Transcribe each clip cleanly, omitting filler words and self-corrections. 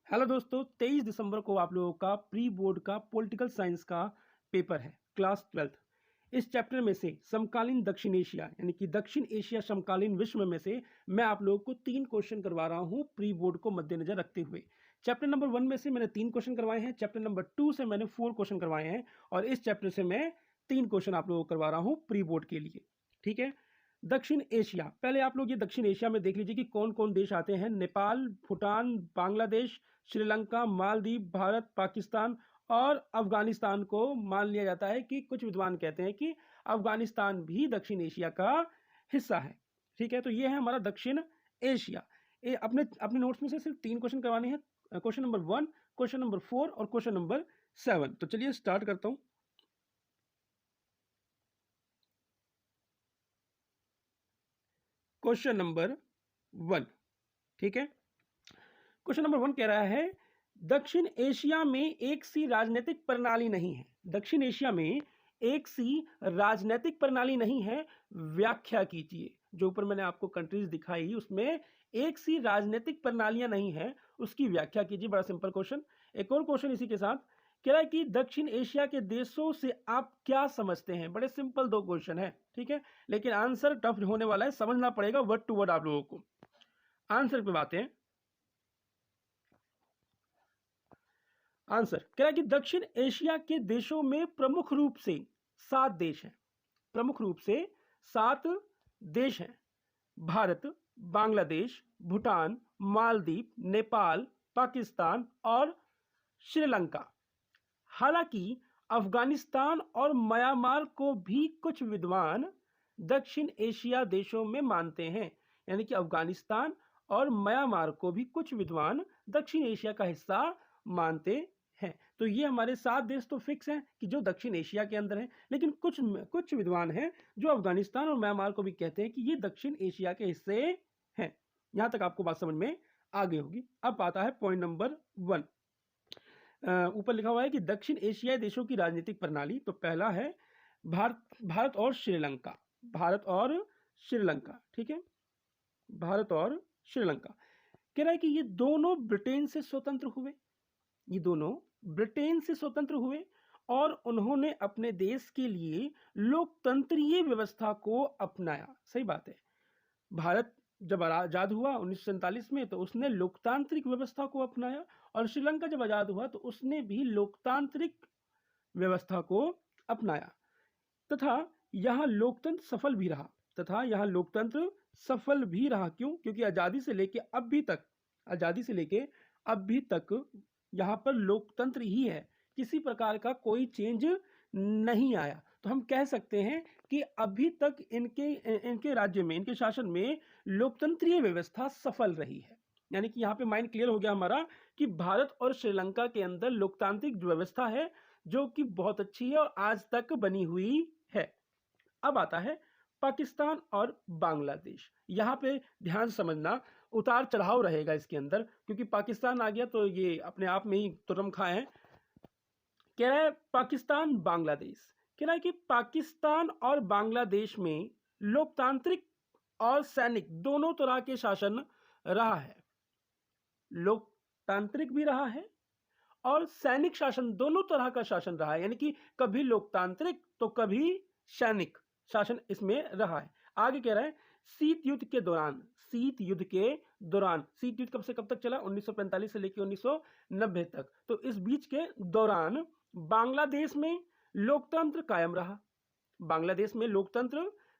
Hello दोस्तों, 23 दिसंबर को आप लोगों का प्री बोर्ड का पॉलिटिकल साइंस का पेपर है, क्लास 12। इस चैप्टर में से समकालीन दक्षिण एशिया यानी कि दक्षिण एशिया समकालीन विश्व में से मैं आप लोगों को 3 क्वेश्चन करवा रहा हूं प्री बोर्ड को मद्देनजर रखते हुए। चैप्टर नंबर 1 में से मैंने 3 क्वेश्चन करवाए हैं, चैप्टर नंबर 2 से मैंने 4 क्वेश्चन करवाए हैं और इस चैप्टर से मैं 3 क्वेश्चन आप लोगों को करवा रहा हूं प्री बोर्ड के लिए। ठीक है। दक्षिण एशिया, पहले आप लोग ये दक्षिण एशिया में देख लीजिए कि कौन कौन देश आते हैं। नेपाल, भूटान, बांग्लादेश, श्रीलंका, मालदीव, भारत, पाकिस्तान और अफगानिस्तान को मान लिया जाता है कि कुछ विद्वान कहते हैं कि अफगानिस्तान भी दक्षिण एशिया का हिस्सा है। ठीक है, तो ये है हमारा दक्षिण एशिया। अपने अपने नोट्स में से सिर्फ 3 क्वेश्चन करवाने हैं, क्वेश्चन नंबर 1, क्वेश्चन नंबर 4 और क्वेश्चन नंबर 7। तो चलिए स्टार्ट करता हूं। क्वेश्चन नंबर 1, ठीक है। क्वेश्चन नंबर 1 कह रहा है दक्षिण एशिया में एक सी राजनीतिक प्रणाली नहीं है। दक्षिण एशिया में एक सी राजनीतिक प्रणाली नहीं है, व्याख्या कीजिए। जो ऊपर मैंने आपको कंट्रीज दिखाई उसमें एक सी राजनीतिक प्रणालियां नहीं है, उसकी व्याख्या कीजिए। बड़ा सिंपल क्वेश्चन। एक और क्वेश्चन इसी के साथ कह रहा है कि दक्षिण एशिया के देशों से आप क्या समझते हैं। बड़े सिंपल 2 क्वेश्चन है, ठीक है, लेकिन आंसर टफ होने वाला है, समझना पड़ेगा वर्ड टू वर्ड आप लोगों को। आंसर पे बातें। आंसर कह रहा है कि दक्षिण एशिया के देशों में प्रमुख रूप से 7 देश हैं। प्रमुख रूप से 7 देश हैं। भारत, बांग्लादेश, भूटान, मालदीव, नेपाल, पाकिस्तान और श्रीलंका। हालांकि अफगानिस्तान और म्यांमार को भी कुछ विद्वान दक्षिण एशिया देशों में मानते हैं। यानी कि अफगानिस्तान और म्यांमार को भी कुछ विद्वान दक्षिण एशिया का हिस्सा मानते हैं। तो ये हमारे 7 देश तो फिक्स हैं कि जो दक्षिण एशिया के अंदर हैं, लेकिन कुछ विद्वान हैं जो अफगानिस्तान और म्यांमार को भी कहते हैं कि ये दक्षिण एशिया के हिस्से हैं। यहां तक आपको बात समझ में आ गई होगी। अब आता है पॉइंट नंबर 1। ऊपर लिखा हुआ है कि दक्षिण एशियाई देशों की राजनीतिक प्रणाली। तो पहला है भारत और श्रीलंका। भारत और श्रीलंका, ठीक है, भारत और श्रीलंका। कह रहा है कि ये दोनों ब्रिटेन से स्वतंत्र हुए। ये दोनों ब्रिटेन से स्वतंत्र हुए और उन्होंने अपने देश के लिए लोकतंत्रीय व्यवस्था को अपनाया। सही बात है। भारत जब आजाद हुआ 1947 में तो उसने लोकतांत्रिक व्यवस्था को अपनाया और श्रीलंका जब आजाद हुआ तो उसने भी लोकतांत्रिक व्यवस्था को अपनाया तथा यहां लोकतंत्र सफल भी रहा। क्यों? क्योंकि आजादी से लेके अभी तक यहां पर लोकतंत्र ही है, किसी प्रकार का कोई चेंज नहीं आया। तो हम कह सकते हैं कि अभी तक इनके राज्य में, इनके शासन में लोकतंत्रीय व्यवस्था सफल रही है। यानी कि यहां पे माइंड क्लियर हो गया हमारा कि भारत और श्रीलंका के अंदर लोकतांत्रिक व्यवस्था है जो कि बहुत अच्छी है और आज तक बनी हुई है। अब आता है पाकिस्तान और बांग्लादेश। यहां पे ध्यान समझना, उतार चढ़ाव रहेगा इसके अंदर, क्योंकि पाकिस्तान आ गया तो ये अपने आप में ही तुरम खाए हैं। कह रहा है पाकिस्तान बांग्लादेश। कह रहा है कि पाकिस्तान और बांग्लादेश में लोकतांत्रिक और सैनिक दोनों तरह के शासन रहा है। लोकतांत्रिक भी रहा है और सैनिक शासन, दोनों तरह का शासन रहा है। यानी कि कभी लोकतांत्रिक तो कभी सैनिक शासन इसमें रहा है। आगे कह रहा है शीत युद्ध के दौरान, शीत युद्ध कब से कब तक चला? 1945 से लेकर 1990 तक। तो इस बीच के दौरान बांग्लादेश में लोकतंत्र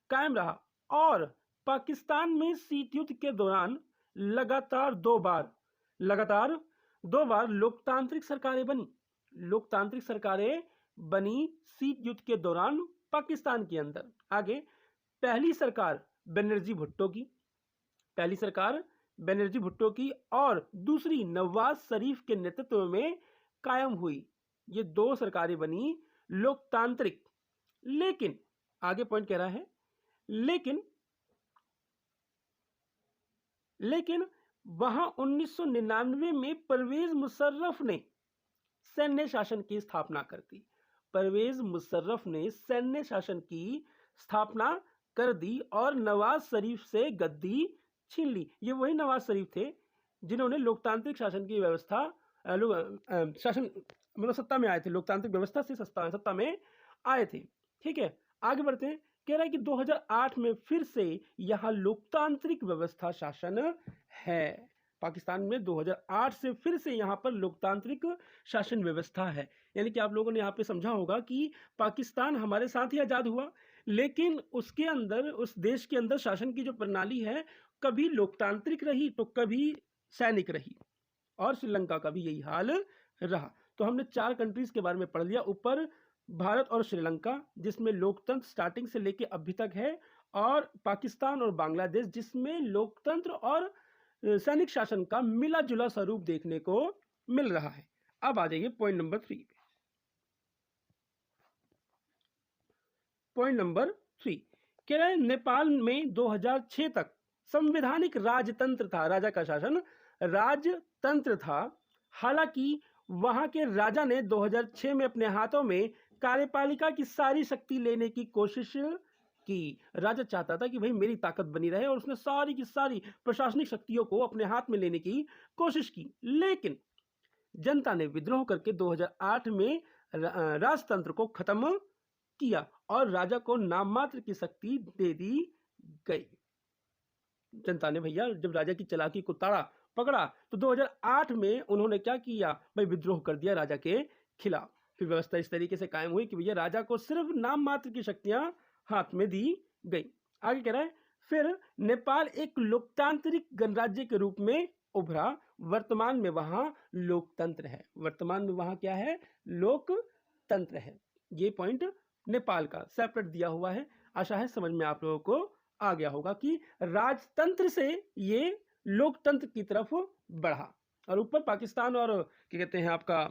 कायम रहा और पाकिस्तान में शीत युद्ध के दौरान लगातार दो बार लोकतांत्रिक सरकारें बनी शीत युद्ध के दौरान पाकिस्तान के अंदर। आगे पहली सरकार बनर्जी भुट्टो की और दूसरी नवाज शरीफ के नेतृत्व में कायम हुई। ये 2 सरकारें बनी लोकतांत्रिक। लेकिन आगे पॉइंट कह रहा है लेकिन वहां 1999 में परवेज मुशर्रफ ने सैन्य शासन की स्थापना कर दी। कर दी और नवाज शरीफ से गद्दी छीन ली। ये वही नवाज शरीफ थे जिन्होंने लोकतांत्रिक शासन की व्यवस्था शासन मतलब सत्ता में आए थे, लोकतांत्रिक व्यवस्था से सत्ता में आए थे। ठीक है, आगे बढ़ते हैं। कह रहा है कि 2008 में फिर से यहाँ लोकतांत्रिक व्यवस्था शासन है। पाकिस्तान में 2008 से फिर से यहाँ पर लोकतांत्रिक शासन व्यवस्था है। यानी कि आप लोगों ने यहाँ पे समझा होगा कि पाकिस्तान हमारे साथ ही आज़ाद हुआ, लेकिन उसके अंदर, उस देश के अंदर शासन की जो प्रणाली है, कभी लोकतांत्रिक रही तो कभी सैनिक रही, और श्रीलंका का भी यही हाल रहा। तो हमने 4 कंट्रीज के बारे में पढ़ लिया। ऊपर भारत और श्रीलंका जिसमें लोकतंत्र स्टार्टिंग से लेके अभी तक है, और पाकिस्तान और बांग्लादेश जिसमें लोकतंत्र और सैनिक शासन का मिला जुला स्वरूप देखने को मिल रहा है। अब आ जाइए पॉइंट नंबर 3 पे। पॉइंट नंबर 3 कह रहे हैं नेपाल में 2006 तक संवैधानिक राजतंत्र था, राजा का शासन राजतंत्र था। हालांकि वहां के राजा ने 2006 में अपने हाथों में कार्यपालिका की सारी शक्ति लेने की कोशिश की। राजा चाहता था कि भाई मेरी ताकत बनी रहे, और उसने सारी की सारी प्रशासनिक शक्तियों को अपने हाथ में लेने की कोशिश की, लेकिन जनता ने विद्रोह करके 2008 में राजतंत्र को खत्म किया और राजा को नाम मात्र की शक्ति दे दी गई। जनता ने भैया जब राजा की चालाकी को पकड़ा तो 2008 में उन्होंने क्या किया भाई, विद्रोह कर दिया राजा के खिलाफ। फिर व्यवस्था इस तरीके से कायम हुई कि भैया राजा को सिर्फ नाम मात्र की शक्तियां हाथ में दी गई। आगे कह रहा है फिर नेपाल एक लोकतांत्रिक गणराज्य के रूप में उभरा। वर्तमान में वहां लोकतंत्र है। वर्तमान में वहां क्या है, लोकतंत्र है। ये पॉइंट नेपाल का सेपरेट दिया हुआ है। आशा है समझ में आप लोगों को आ गया होगा कि राजतंत्र से ये लोकतंत्र की तरफ बढ़ा, और ऊपर पाकिस्तान और क्या कहते हैं आपका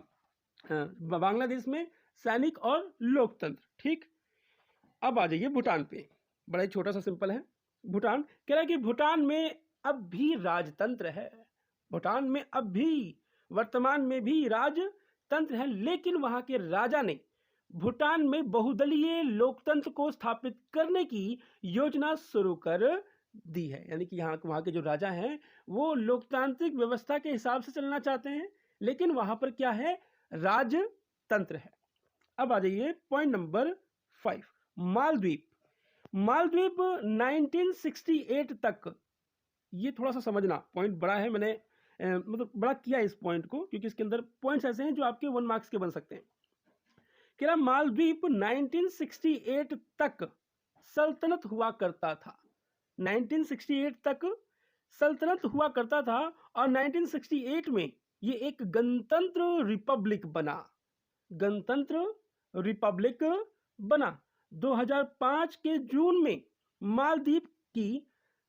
बांग्लादेश में सैनिक और लोकतंत्र। ठीक, अब आ जाइए भूटान पे। बड़ा ही छोटा सा सिंपल है। भूटान कह रहा है कि भूटान में अब भी राजतंत्र है। भूटान में अब भी वर्तमान में भी राजतंत्र है, लेकिन वहां के राजा ने भूटान में बहुदलीय लोकतंत्र को स्थापित करने की योजना शुरू कर दी है। यानी कि यहाँ वहाँ के जो राजा हैं वो लोकतांत्रिक व्यवस्था के हिसाब से चलना चाहते हैं, लेकिन वहां पर क्या है, राजतंत्र है। अब आ जाइए पॉइंट नंबर 5, मालदीव। मालदीव 1968 तक, ये थोड़ा सा समझना, पॉइंट बड़ा है, मैंने मतलब बड़ा किया इस पॉइंट को क्योंकि इसके अंदर पॉइंट्स ऐसे हैं जो आपके 1 मार्क्स के बन सकते हैं। कह रहा मालदीव 1968 तक सल्तनत हुआ करता था। 1968 तक सल्तनत हुआ करता था और 1968 में ये एक गणतंत्र रिपब्लिक बना। गणतंत्र रिपब्लिक बना। 2005 के जून में मालदीव की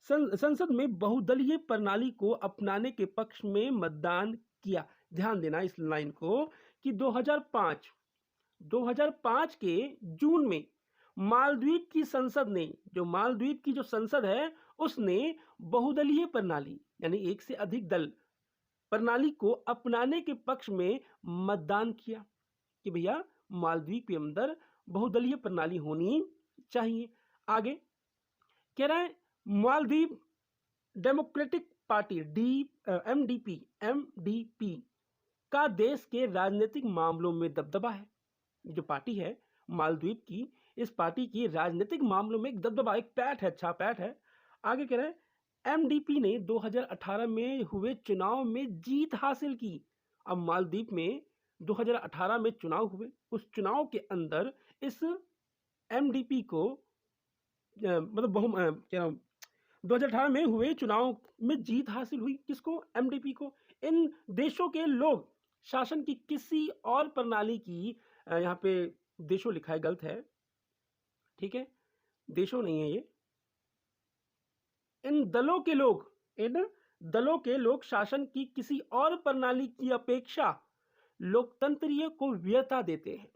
संसद में बहुदलीय प्रणाली को अपनाने के पक्ष में मतदान किया। ध्यान देना इस लाइन को कि 2005 के जून में मालदीव की संसद ने, जो मालदीव की जो संसद है उसने बहुदलीय प्रणाली यानी एक से अधिक दल प्रणाली को अपनाने के पक्ष में मतदान किया कि भैया मालदीव के अंदर बहुदलीय प्रणाली होनी चाहिए। आगे कह रहा है मालदीव डेमोक्रेटिक पार्टी एमडीपी का देश के राजनीतिक मामलों में दबदबा है। जो पार्टी है मालदीव की, इस पार्टी की राजनीतिक मामलों में एक दबदबा, एक पैठ है, अच्छा पैठ है। आगे कह रहे हैं एमडीपी ने 2018 में हुए चुनाव में जीत हासिल की। अब मालदीव में 2018 में चुनाव हुए, उस चुनाव के अंदर इस एमडीपी को मतलब 2018 में हुए चुनाव में जीत हासिल हुई। किसको? एमडीपी को। इन देशों के लोग शासन की किसी और प्रणाली की, यहाँ पे देशों लिखा है, गलत है, ठीक है, देशों नहीं है ये, इन दलों के लोग शासन की किसी और प्रणाली की अपेक्षा लोकतंत्रीय को वरीयता देते हैं।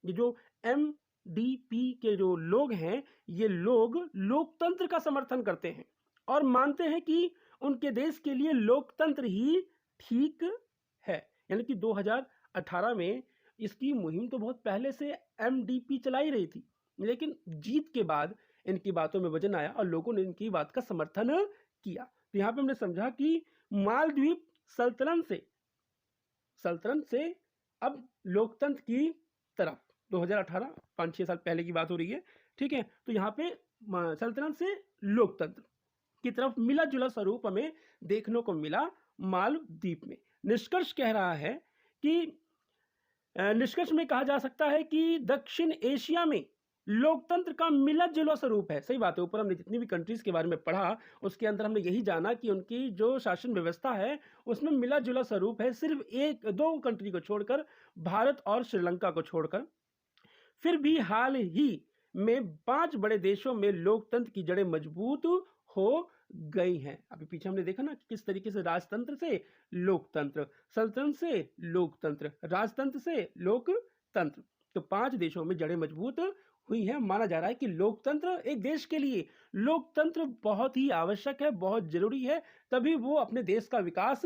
ये जो एमडीपी के जो लोग हैं, ये लोग लोकतंत्र का समर्थन करते हैं और मानते हैं कि उनके देश के लिए लोकतंत्र ही ठीक है। यानी कि 2018 में इसकी मुहिम तो बहुत पहले से एमडीपी चलाई रही थी, लेकिन जीत के बाद इनकी बातों में वजन आया और लोगों ने इनकी बात का समर्थन किया। तो यहाँ पे हमने समझा कि मालदीव सल्तनत से अब लोकतंत्र की तरफ 2018 5-6 साल पहले की बात हो रही है, ठीक है। तो यहाँ पे सल्तनत से लोकतंत्र की तरफ मिला जुला स्वरूप हमें देखने को मिला मालदीव में। निष्कर्ष कह रहा है कि निष्कर्ष में कहा जा सकता है कि दक्षिण एशिया में लोकतंत्र का मिला जुला स्वरूप है। सही बात है, ऊपर हमने जितनी भी कंट्रीज के बारे में पढ़ा उसके अंदर हमने यही जाना कि उनकी जो शासन व्यवस्था है उसमें मिला जुला स्वरूप है, सिर्फ एक दो कंट्री को छोड़कर, भारत और श्रीलंका को छोड़कर। फिर भी हाल ही में 5 बड़े देशों में लोकतंत्र की जड़ें मजबूत हो गई हैं। अभी पीछे हमने देखा ना कि किस तरीके से राजतंत्र से लोकतंत्र, सल्तनत से लोकतंत्र, राजतंत्र से लोकतंत्र, तो 5 देशों में जड़ें मजबूत हुई है। माना जा रहा है कि लोकतंत्र एक देश के लिए लोकतंत्र बहुत ही आवश्यक है, बहुत जरूरी है, तभी वो अपने देश का विकास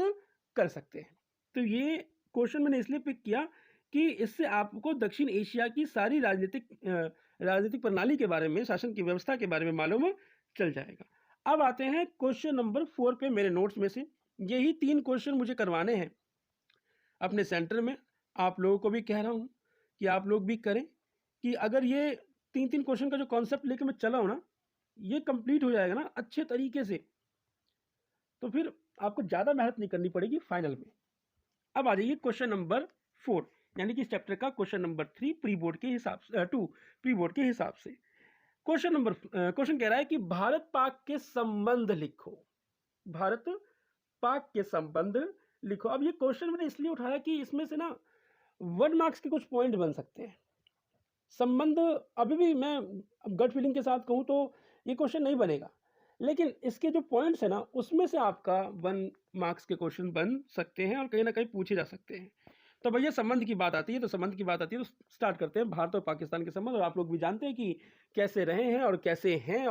कर सकते हैं। तो ये क्वेश्चन मैंने इसलिए पिक किया कि इससे आपको दक्षिण एशिया की सारी राजनीतिक प्रणाली के बारे में, शासन की व्यवस्था के बारे में मालूम चल जाएगा। अब आते हैं क्वेश्चन नंबर 4 पे। मेरे नोट्स में से यही 3 क्वेश्चन मुझे करवाने हैं अपने सेंटर में। आप लोगों को भी कह रहा हूँ कि आप लोग भी करें, कि अगर ये 3 क्वेश्चन का जो कॉन्सेप्ट लेकर मैं चला हूँ ना, ये कंप्लीट हो जाएगा ना अच्छे तरीके से, तो फिर आपको ज़्यादा मेहनत नहीं करनी पड़ेगी फाइनल में। अब आ जाइए क्वेश्चन नंबर 4, यानी कि इस चैप्टर का क्वेश्चन नंबर 3 प्री बोर्ड के हिसाब से 2 प्री बोर्ड के हिसाब से। क्वेश्चन कह रहा है कि भारत पाक के संबंध लिखो। भारत पाक के संबंध लिखो। अब ये क्वेश्चन मैंने इसलिए उठाया कि इसमें से ना 1 मार्क्स के कुछ पॉइंट बन सकते हैं। संबंध अभी भी मैं गट फीलिंग के साथ कहूँ तो ये क्वेश्चन नहीं बनेगा, लेकिन इसके जो पॉइंट्स है ना उसमें से आपका 1 मार्क्स के क्वेश्चन बन सकते हैं और कहीं ना कहीं पूछे जा सकते हैं। तो भैया संबंध की बात आती है तो स्टार्ट करते हैं भारत और पाकिस्तान के संबंध। और आप लोग भी जानते हैं कि कैसे रहे हैं और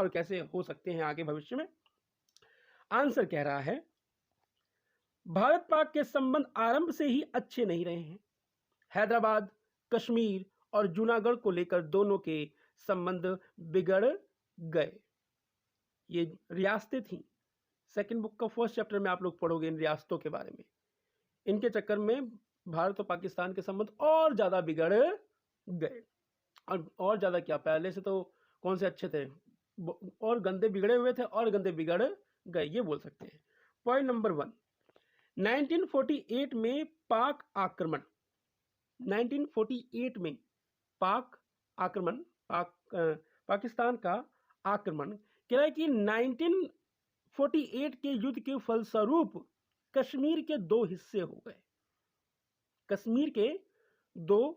कैसे हो सकते हैं आगे भविष्य में। आंसर कह रहा है भारत पाक के संबंध आरंभ से ही अच्छे नहीं रहे हैं। हैदराबाद, कश्मीर और जूनागढ़ को लेकर दोनों के संबंध बिगड़ गए। ये रियासतें थी। सेकंड बुक का फर्स्ट चैप्टर में आप लोग पढ़ोगे इन रियासतों के बारे में। इनके चक्कर में भारत और पाकिस्तान के संबंध और ज्यादा बिगड़ गए। और ज्यादा क्या, पहले से तो कौन से अच्छे थे, और गंदे बिगड़े हुए थे और गंदे बिगड़ गए, ये बोल सकते हैं। पॉइंट नंबर 1, 1948 में पाक आक्रमण। 1948 में पाक आक्रमण, पाकिस्तान का आक्रमण। कह रहा है कि 1948 के युद्ध के फलस्वरूप कश्मीर के 2 हिस्से हो गए। कश्मीर के 2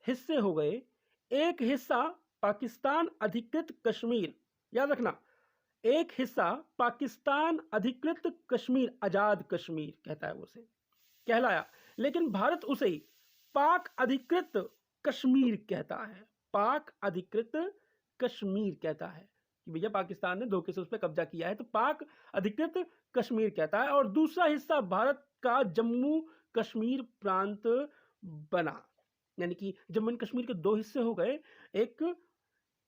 हिस्से हो गए। एक हिस्सा पाकिस्तान अधिकृत कश्मीर, याद रखना, एक हिस्सा पाकिस्तान अधिकृत कश्मीर, आजाद कश्मीर कहता है वो उसे, कहलाया। लेकिन भारत उसे पाक अधिकृत कश्मीर कहता है। पाक अधिकृत कश्मीर कहता है कि भैया पाकिस्तान ने धोखे से उस पर कब्जा किया है, तो पाक अधिकृत कश्मीर कहता है। और दूसरा हिस्सा भारत का जम्मू कश्मीर प्रांत बना। यानी कि जम्मू एंड कश्मीर के 2 हिस्से हो गए, एक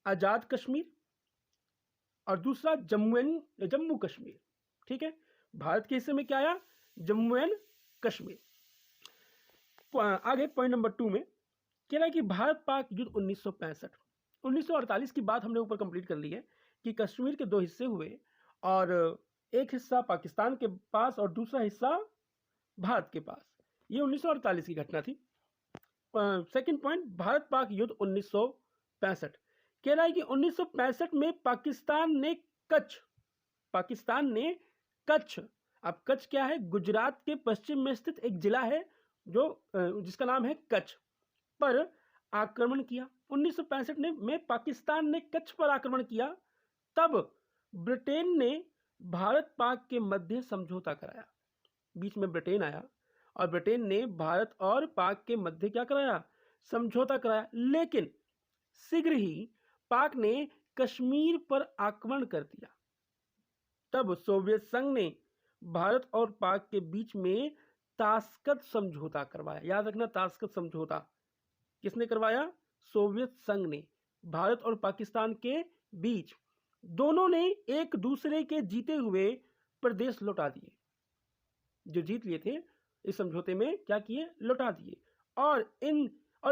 आजाद कश्मीर और दूसरा जम्मू कश्मीर। ठीक है, भारत के हिस्से में क्या आया, जम्मू एंड कश्मीर। आगे पॉइंट नंबर 2 में कह रहा है कि भारत पाक युद्ध 1965, 1948 की बात हमने ऊपर कंप्लीट कर ली है कि कश्मीर के 2 हिस्से हुए और एक हिस्सा पाकिस्तान के पास और दूसरा हिस्सा भारत के पास। ये 1948 की घटना थी। सेकंड पॉइंट, भारत पाक युद्ध 1965। कह रहा है कि 1965 में पाकिस्तान ने कच्छ, अब कच्छ क्या है, गुजरात के पश्चिम में स्थित एक जिला है जो जिसका नाम है कच्छ, पर आक्रमण किया। 1965 में पाकिस्तान ने कच्छ पर आक्रमण किया। तब ब्रिटेन ने भारत पाक के मध्य समझौता कराया। बीच में ब्रिटेन आया और ब्रिटेन ने भारत और पाक के मध्य क्या कराया, समझौता कराया। लेकिन शीघ्र ही पाक ने कश्मीर पर आक्रमण कर दिया। तब सोवियत संघ ने भारत और पाक के बीच में ताशकंद समझौता करवाया। याद रखना, ताशकंद समझौता किसने करवाया, सोवियत संघ ने। भारत और पाकिस्तान के बीच दोनों ने एक दूसरे के जीते हुए प्रदेश लौटा दिए। जो जीत लिए थे इस समझौते में क्या किए, लौटा दिए। और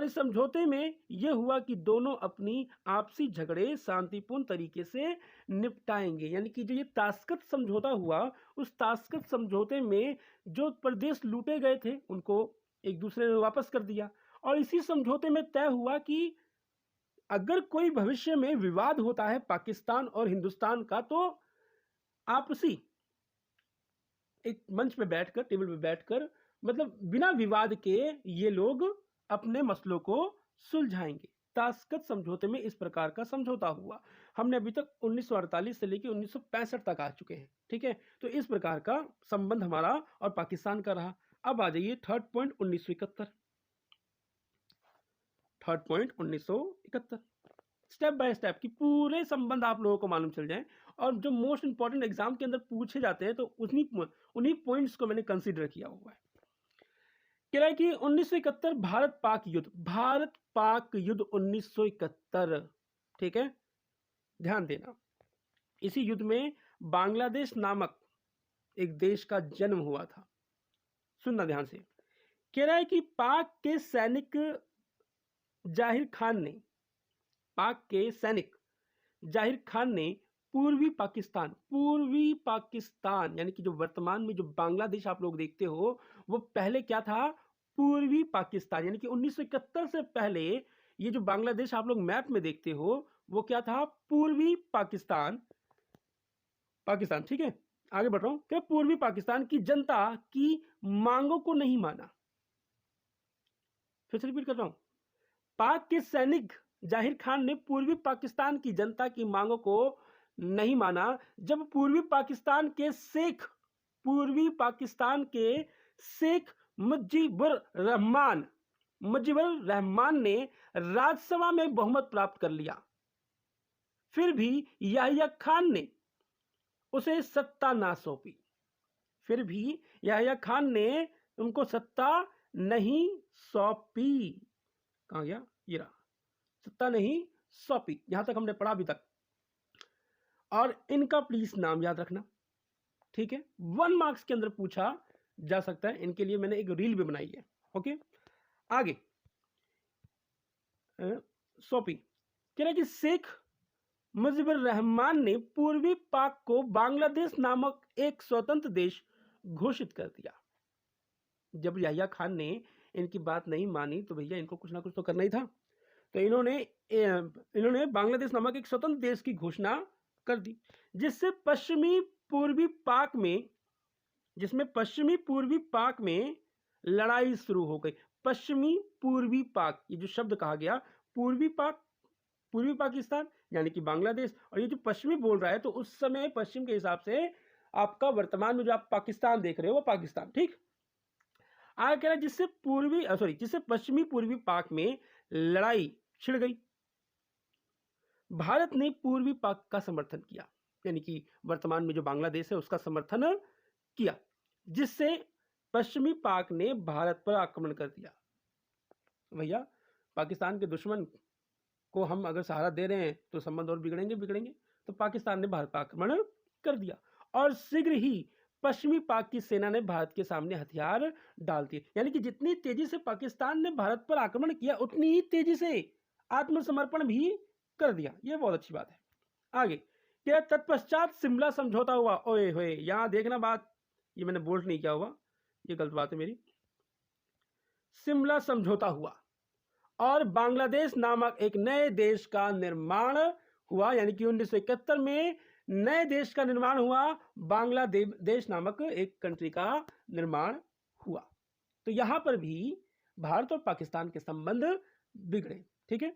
इस समझौते में यह हुआ कि दोनों अपनी आपसी झगड़े शांतिपूर्ण तरीके से निपटाएंगे। यानी कि जो ये ताशकंद समझौता हुआ, उस ताशकंद समझौते में जो प्रदेश लूटे गए थे उनको एक दूसरे ने वापस कर दिया। और इसी समझौते में तय हुआ कि अगर कोई भविष्य में विवाद होता है पाकिस्तान और हिंदुस्तान का, तो आपसी एक मंच पे बैठकर, टेबल पे बैठकर, मतलब बिना विवाद के ये लोग अपने मसलों को सुलझाएंगे। ताशकंद समझौते में इस प्रकार का समझौता हुआ। हमने अभी तक 1948 से लेकर 1965 तक आ चुके हैं, ठीक है। तो इस प्रकार का संबंध हमारा और पाकिस्तान का रहा। अब आ जाइए third point 1971। Third point 1971, step by step की पूरे संबंध आप लोगों को मालूम चल जाए, और जो मोस्ट इंपॉर्टेंट एग्जाम के अंदर पूछे जाते हैं तो उन्हीं पॉइंट्स को मैंने कंसीडर किया हुआ है। कह रहा है कि 1971 भारत पाक युद्ध, भारत पाक युद्ध 1971, ठीक है, ध्यान देना। इसी युद्ध में बांग्लादेश नामक एक देश का जन्म हुआ था। सुनना ध्यान से। कह रहा है कि पाक के सैनिक जाहिर खान ने, पाक के सैनिक जाहिर खान ने पूर्वी पाकिस्तान यानी कि जो वर्तमान में जो बांग्लादेश आप लोग देखते हो, वो पहले क्या था, पूर्वी पाकिस्तान। यानी कि 1971 से पहले ये जो बांग्लादेश आप लोग मैप में देखते हो वो क्या था, पूर्वी पाकिस्तान, ठीक है। आगे बढ़ रहा हूं। क्या पूर्वी पाकिस्तान की जनता की मांगों को नहीं माना। फिर से रिपीट कर रहा हूं। पाक के सैनिक जाहिर खान ने पूर्वी पाकिस्तान की जनता की मांगों को नहीं माना। जब पूर्वी पाकिस्तान के शेख मुजीबुर रहमान ने राज्यसभा में बहुमत प्राप्त कर लिया, फिर भी याहिया खान ने उसे सत्ता ना सौंपी। उनको सत्ता नहीं सौंपी। कहां गया, ये रहा, सत्ता नहीं सौंपी। यहां तक हमने पढ़ा अभी तक। और इनका प्लीज नाम याद रखना, ठीक है। 1 मार्क्स के अंदर पूछा जा सकता है। इनके लिए मैंने एक रील भी बनाई है, ओके। आगे सौंपी। कह रहा है कि शेख मुजीबुर रहमान ने पूर्वी पाक को बांग्लादेश नामक एक स्वतंत्र देश घोषित कर दिया। जब याहिया खान ने इनकी बात नहीं मानी तो भैया इनको कुछ ना कुछ तो करना ही था। तो इन्होंने बांग्लादेश नामक एक स्वतंत्र देश की घोषणा कर दी, जिससे पश्चिमी पूर्वी पाक में लड़ाई शुरू हो गई। पश्चिमी पूर्वी पाक, ये जो शब्द कहा गया, पूर्वी पाकिस्तान यानी कि बांग्लादेश, और ये जो पश्चिमी बोल रहा है तो उस समय पश्चिम के हिसाब से आपका वर्तमान में जो आप पाकिस्तान देख रहे हो वो पाकिस्तान, ठीक। आगे कह रहा है जिससे पश्चिमी पूर्वी पाक में लड़ाई छिड़ गई। भारत ने पूर्वी पाक का समर्थन किया, यानी कि वर्तमान में जो बांग्लादेश है उसका समर्थन किया, जिससे पश्चिमी पाक ने भारत पर आक्रमण कर दिया। भैया पाकिस्तान के दुश्मन को हम अगर सहारा दे रहे हैं तो संबंध और बिगड़ेंगे। तो पाकिस्तान ने भारत पर आक्रमण कर दिया, और शीघ्र ही पश्चिमी पाक की सेना ने भारत के सामने हथियार डाल दिए। यानी कि जितनी तेजी से पाकिस्तान ने भारत पर आक्रमण किया, उतनी ही तेजी से आत्मसमर्पण भी कर दिया। यह बहुत अच्छी बात है। आगे क्या, तत्पश्चात शिमला समझौता हुआ। ओए होए, यहां देखना बात, ये मैंने बोल्ड नहीं किया हुआ, ये गलत बात है मेरी। शिमला समझौता हुआ और बांग्लादेश नामक एक नए देश का निर्माण हुआ। यानी कि 1971 में नए देश का निर्माण हुआ, बांग्लादेश नामक एक कंट्री का निर्माण हुआ। तो यहां पर भी भारत और पाकिस्तान के संबंध बिगड़े, ठीक है।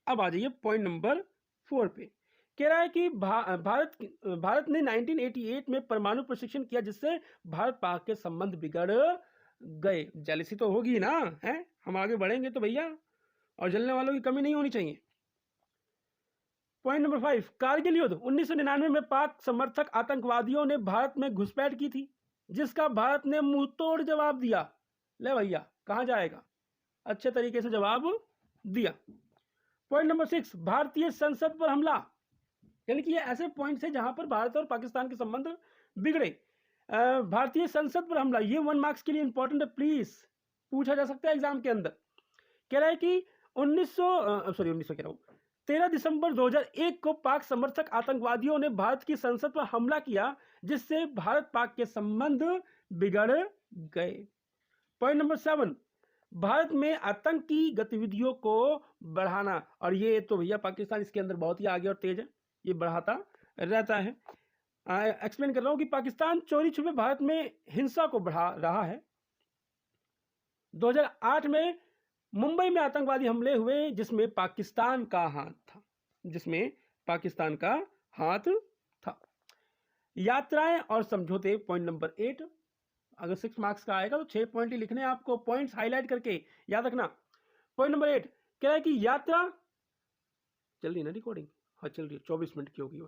अब आ जाइए पॉइंट नंबर 4 पे। कह रहा है कि भारत ने 1988 में परमाणु प्रशिक्षण किया, जिससे भारत पाक के संबंध बिगड़ गए। जेलसी तो होगी ना, है। हम आगे बढ़ेंगे तो भैया, और जलने वालों की कमी नहीं होनी चाहिए। पॉइंट नंबर 5, कारगिल युद्ध 1999 में पाक समर्थक आतंकवादियों ने भारत में घुसपैठ की थी, जिसका भारत ने मुंह तोड़ जवाब दिया। ले भैया, कहां जाएगा, अच्छे तरीके से जवाब दिया। पॉइंट नंबर 6, भारतीय संसद पर हमला। यानी कि ये ऐसे पॉइंट्स हैं जहां पर भारत और पाकिस्तान के संबंध बिगड़े। भारतीय संसद पर हमला, ये 1 मार्क्स के लिए इंपॉर्टेंट है, प्लीज पूछा जा सकता है एग्जाम के अंदर। कह रहा है कि 13 दिसंबर 2001 को पाक समर्थक आतंकवादियों ने भारत की संसद पर हमला किया, जिससे भारत पाक के संबंध बिगड़ गए। पॉइंट नंबर 7, भारत में आतंकी गतिविधियों को बढ़ाना, और ये तो भैया पाकिस्तान इसके अंदर बहुत ही आगे और तेज है, ये बढ़ाता रहता है। एक्सप्लेन कर रहा हूं कि पाकिस्तान चोरी छुपे भारत में हिंसा को बढ़ा रहा है। 2008 में मुंबई में आतंकवादी हमले हुए जिसमें पाकिस्तान का हाथ था। यात्राएं और समझौते, पॉइंट नंबर 8, अगर 6 मार्क्स का आएगा तो 6 पॉइंट ही लिखने हैं आपको, पॉइंट्स हाईलाइट करके याद रखना। पॉइंट नंबर 8 कह रहा है कि यात्रा, चल रही ना रिकॉर्डिंग, हाँ चल रही है, 24 मिनट की होगी। कह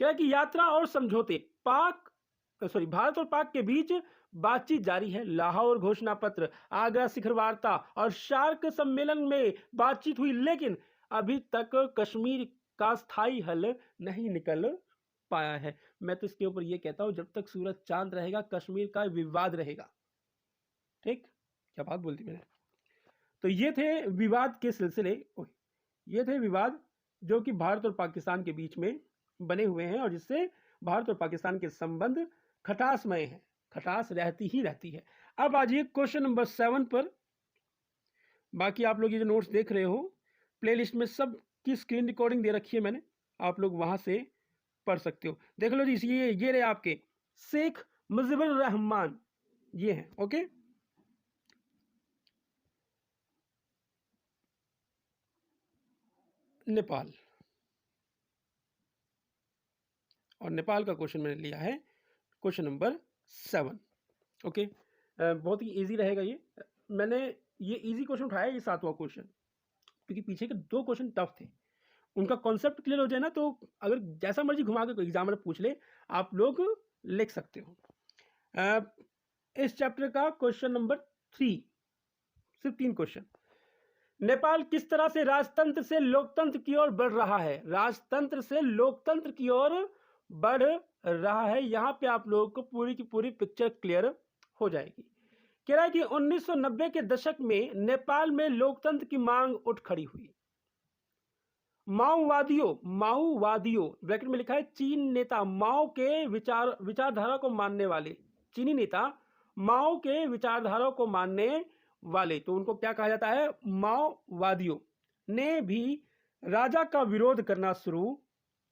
रहा है कि यात्रा और समझौते, भारत और पाक के बीच बातचीत जारी है। लाहौर घोषणा पत्र, आगरा शिखर वार्ता और शार्क सम्मेलन में बातचीत हुई, लेकिन अभी तक कश्मीर का स्थायी हल नहीं निकल पाया है। मैं तो इसके ऊपर ये कहता हूं, जब तक सूरज चांद रहेगा कश्मीर का विवाद रहेगा। ठीक, क्या बात बोल दी मैंने। तो ये थे विवाद के सिलसिले, ये थे विवाद जो कि भारत और पाकिस्तान के बीच में बने हुए हैं और जिससे भारत और पाकिस्तान के संबंध खटासमय हैं, खटास रहती ही रहती है। अब आ जाइए क्वेश्चन नंबर 7 पर। बाकी आप लोग ये जो नोट्स देख रहे हो, प्लेलिस्ट में सब की स्क्रीन रिकॉर्डिंग दे रखी है मैंने, आप लोग वहां से पढ़ सकते हो। देख लो जी, ये रहे आपके शेख मुजीबुर रहमान, ये हैं। ओके, नेपाल, और नेपाल का क्वेश्चन मैंने लिया है क्वेश्चन नंबर 7। ओके, बहुत ही इजी रहेगा ये। मैंने ये इजी क्वेश्चन उठाया, ये 7वां क्वेश्चन, क्योंकि पीछे के 2 क्वेश्चन टफ थे, उनका कॉन्सेप्ट क्लियर हो जाए ना तो अगर जैसा मर्जी घुमा के कोई एग्जामिनर पूछ ले आप लोग लिख सकते हो। इस चैप्टर का क्वेश्चन नंबर 3, सिर्फ 3 क्वेश्चन। नेपाल किस तरह से राजतंत्र से लोकतंत्र की ओर बढ़ रहा है? राजतंत्र से लोकतंत्र की ओर बढ़ रहा है। यहां पे आप लोगों को पूरी की पूरी पिक्चर क्लियर हो जाएगी। कह रहा है कि 1990 के दशक में नेपाल में लोकतंत्र की मांग उठ खड़ी हुई। माओवादियों ब्रैकेट में लिखा है चीन नेता, माओ के विचारधारा को मानने वाले, चीनी नेता माओ के विचारधारा को मानने वाले, तो उनको क्या कहा जाता है? माओवादियों ने भी राजा का विरोध करना शुरू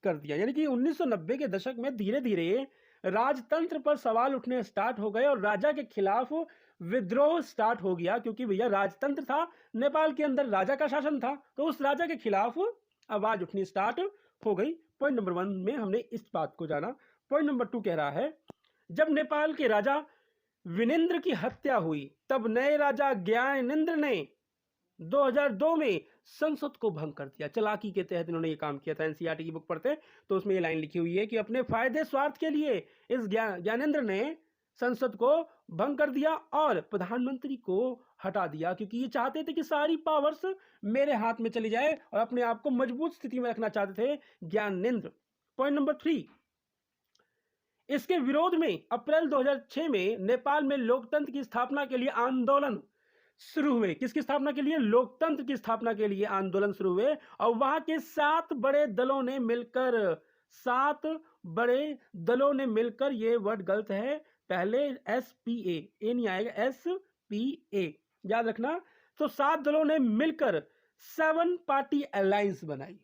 कर दिया। यानी कि 1990 के दशक में धीरे धीरे राजतंत्र पर सवाल उठने स्टार्ट हो गए और राजा के खिलाफ विद्रोह स्टार्ट हो गया, क्योंकि भैया राजतंत्र था, नेपाल के अंदर राजा का शासन था, तो उस राजा के खिलाफ आवाज उठनी स्टार्ट हो गई। पॉइंट नंबर 1 में हमने इस बात को जाना। पॉइंट नंबर 2 कह रहा है, जब नेपाल के राजा विनेंद्र की हत्या हुई तब नए राजा ज्ञानेंद्र ने 2002 में संसद को भंग कर दिया। चालाकी के तहत इन्होंने ये काम किया था। एनसीईआरटी की बुक पढ़ते तो उसमें ये लाइन लिखी हुई है कि अपने फायदे स्वार्थ के लिए इस ज्ञानेंद्र ने संसद को भंग कर दिया और प्रधानमंत्री को हटा दिया, क्योंकि ये चाहते थे कि सारी पावर्स मेरे हाथ में चली जाए और अपने आप को मजबूत स्थिति में रखना चाहते थे ज्ञानेंद्र। पॉइंट नंबर 3, इसके विरोध में अप्रैल 2006 में नेपाल में लोकतंत्र की स्थापना के लिए आंदोलन शुरू हुए। किसकी स्थापना के लिए? लोकतंत्र की स्थापना के लिए आंदोलन शुरू हुए और वहां के 7 बड़े दलों ने मिलकर, ये वर्ड गलत है, पहले SPA, ए नहीं आएगा, SPA याद रखना। तो 7 दलों ने मिलकर 7 पार्टी अलायंस बनाई।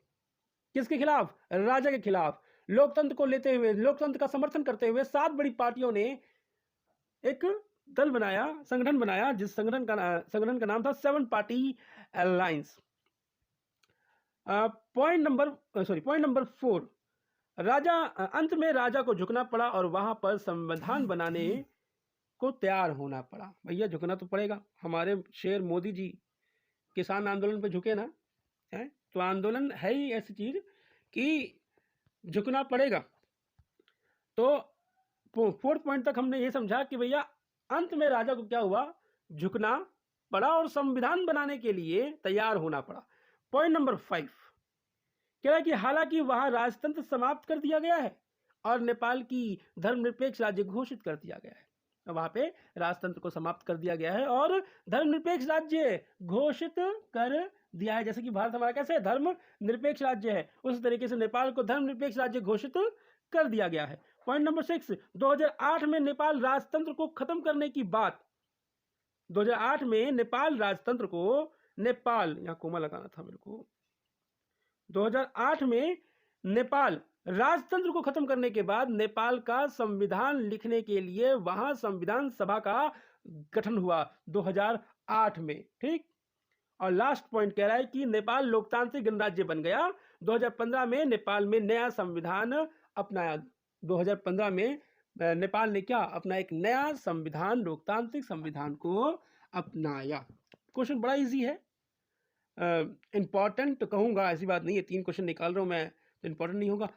किसके खिलाफ? राजा के खिलाफ। लोकतंत्र को लेते हुए, लोकतंत्र का समर्थन करते हुए 7 बड़ी पार्टियों ने एक दल बनाया, संगठन बनाया, जिस संगठन का नाम था 7 पार्टी अलायंस। पॉइंट नंबर 4, अंत में राजा को झुकना पड़ा और वहां पर संविधान बनाने को तैयार होना पड़ा। भैया झुकना तो पड़ेगा, हमारे शेर मोदी जी किसान आंदोलन पे झुके ना, है तो आंदोलन है ही ऐसी चीज कि झुकना पड़ेगा। तो 4th पॉइंट तक हमने ये समझा कि भैया अंत में राजा को क्या हुआ? झुकना पड़ा और संविधान बनाने के लिए तैयार होना पड़ा। पॉइंट नंबर 5 कह रहा है कि हालांकि वहां राजतंत्र समाप्त कर दिया गया है, और नेपाल की धर्मनिरपेक्ष राज्य घोषित कर दिया गया है। वहां पे राजतंत्र को समाप्त कर दिया गया है और धर्मनिरपेक्ष राज्य घोषित कर दिया है। जैसे कि भारत हमारा कैसे धर्मनिरपेक्ष राज्य है, उस तरीके से नेपाल को धर्मनिरपेक्ष राज्य घोषित कर दिया गया है। पॉइंट नंबर 6, 2008 में नेपाल राजतंत्र को खत्म करने की बात, 2008 में नेपाल राजतंत्र को, नेपाल यहाँ कोमा लगाना था मेरे को, 2008 में नेपाल राजतंत्र को खत्म करने के बाद नेपाल का संविधान लिखने के लिए वहां संविधान सभा का गठन हुआ 2008 में। ठीक, और लास्ट पॉइंट कह रहा है कि नेपाल लोकतांत्रिक गणराज्य बन गया। 2015 में नेपाल में नया संविधान अपनाया। 2015 में नेपाल ने क्या अपना एक नया संविधान, लोकतांत्रिक संविधान को अपनाया। क्वेश्चन बड़ा इजी है, इंपॉर्टेंट कहूंगा ऐसी बात नहीं है, 3 क्वेश्चन निकाल रहा हूं मैं तो इंपॉर्टेंट नहीं होगा।